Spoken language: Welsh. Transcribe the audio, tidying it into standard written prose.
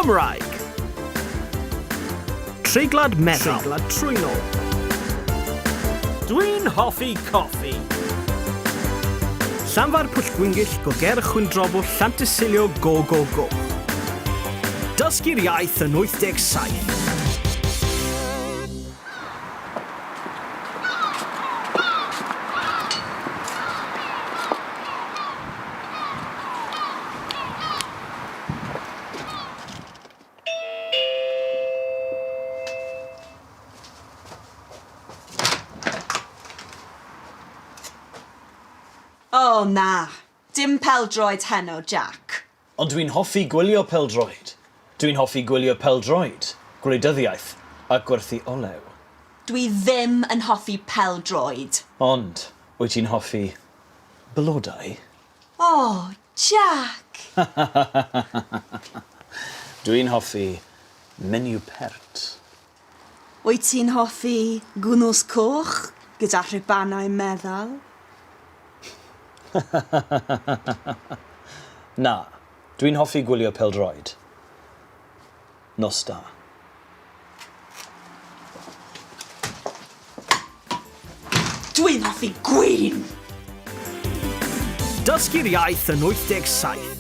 Cymraeg. Treiglad meddal. Treiglad trwynol. Dwi'n hoffi coffi. Llanfa'r pwllgwyngyll go ger chwyndrobl Llantysilio go go go. Dysgu'r Iaith yn 87. O na, dim peldroed heno, Jac. Ond dwi'n hoffi gwylio peldroed. Dwi'n hoffi gwylio peldroed, gwleidyddiaeth a gwerthu olew. Dwi ddim yn hoffi peldroed. Ond, wyt ti'n hoffi blodau? O, Jac! Dwi'n hoffi menu pert. Wyt ti'n hoffi gwnos coch gyda rhibanau meddal? Na, dwi'n hoffi gwylio peldroed. Nos da. Dwi'n hoffi gwin! Dysgu'r Iaith yn 87.